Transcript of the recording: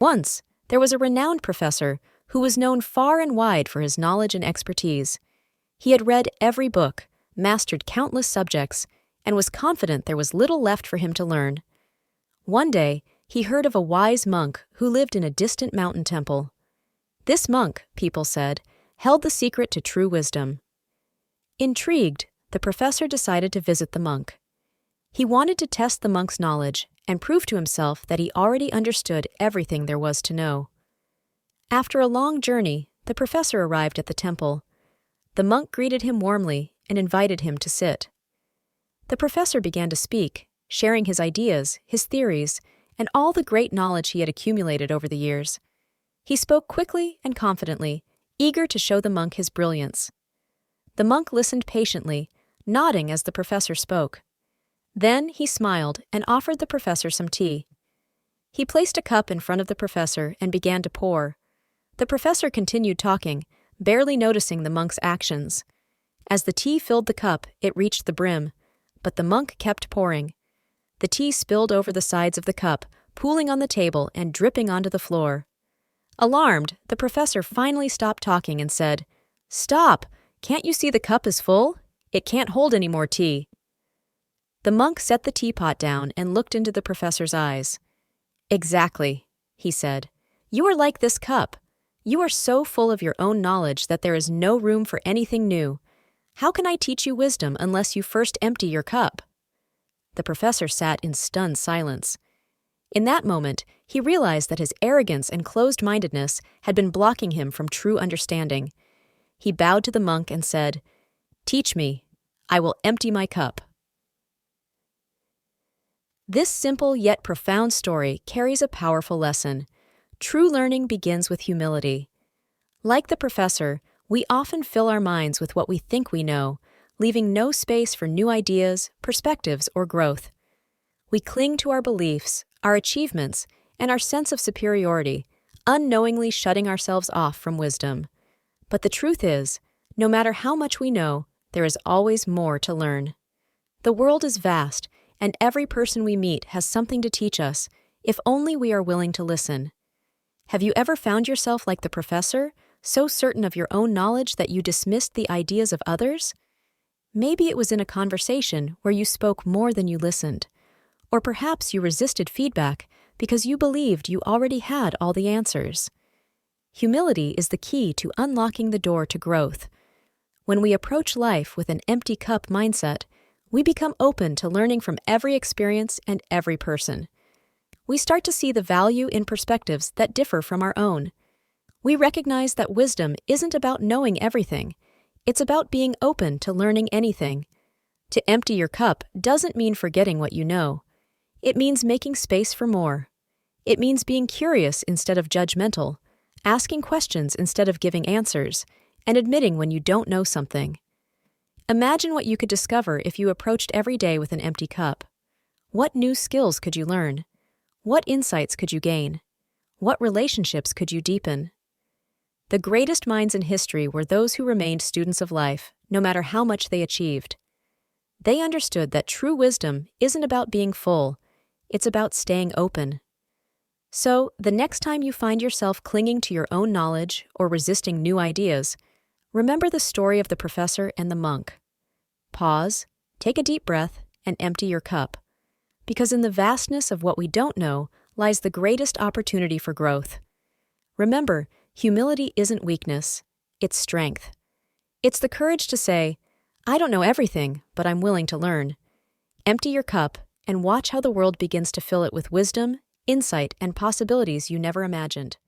Once, there was a renowned professor who was known far and wide for his knowledge and expertise. He had read every book, mastered countless subjects, and was confident there was little left for him to learn. One day, he heard of a wise monk who lived in a distant mountain temple. This monk, people said, held the secret to true wisdom. Intrigued, the professor decided to visit the monk. He wanted to test the monk's knowledge and prove to himself that he already understood everything there was to know. After a long journey, the professor arrived at the temple. The monk greeted him warmly and invited him to sit. The professor began to speak, sharing his ideas, his theories, and all the great knowledge he had accumulated over the years. He spoke quickly and confidently, eager to show the monk his brilliance. The monk listened patiently, nodding as the professor spoke. Then he smiled and offered the professor some tea. He placed a cup in front of the professor and began to pour. The professor continued talking, barely noticing the monk's actions. As the tea filled the cup, it reached the brim, but the monk kept pouring. The tea spilled over the sides of the cup, pooling on the table and dripping onto the floor. Alarmed, the professor finally stopped talking and said, "Stop! Can't you see the cup is full? It can't hold any more tea." The monk set the teapot down and looked into the professor's eyes. "Exactly," he said. "You are like this cup. You are so full of your own knowledge that there is no room for anything new. How can I teach you wisdom unless you first empty your cup?" The professor sat in stunned silence. In that moment, he realized that his arrogance and closed-mindedness had been blocking him from true understanding. He bowed to the monk and said, "Teach me. I will empty my cup." This simple yet profound story carries a powerful lesson. True learning begins with humility. Like the professor, we often fill our minds with what we think we know, leaving no space for new ideas, perspectives, or growth. We cling to our beliefs, our achievements, and our sense of superiority, unknowingly shutting ourselves off from wisdom. But the truth is, no matter how much we know, there is always more to learn. The world is vast, and every person we meet has something to teach us, if only we are willing to listen. Have you ever found yourself like the professor, so certain of your own knowledge that you dismissed the ideas of others? Maybe it was in a conversation where you spoke more than you listened. Or perhaps you resisted feedback because you believed you already had all the answers. Humility is the key to unlocking the door to growth. When we approach life with an empty cup mindset, we become open to learning from every experience and every person. We start to see the value in perspectives that differ from our own. We recognize that wisdom isn't about knowing everything. It's about being open to learning anything. To empty your cup doesn't mean forgetting what you know. It means making space for more. It means being curious instead of judgmental, asking questions instead of giving answers, and admitting when you don't know something. Imagine what you could discover if you approached every day with an empty cup. What new skills could you learn? What insights could you gain? What relationships could you deepen? The greatest minds in history were those who remained students of life, no matter how much they achieved. They understood that true wisdom isn't about being full, it's about staying open. So, the next time you find yourself clinging to your own knowledge or resisting new ideas, remember the story of the professor and the monk. Pause, take a deep breath, and empty your cup. Because in the vastness of what we don't know lies the greatest opportunity for growth. Remember, humility isn't weakness, it's strength. It's the courage to say, "I don't know everything, but I'm willing to learn." Empty your cup and watch how the world begins to fill it with wisdom, insight, and possibilities you never imagined.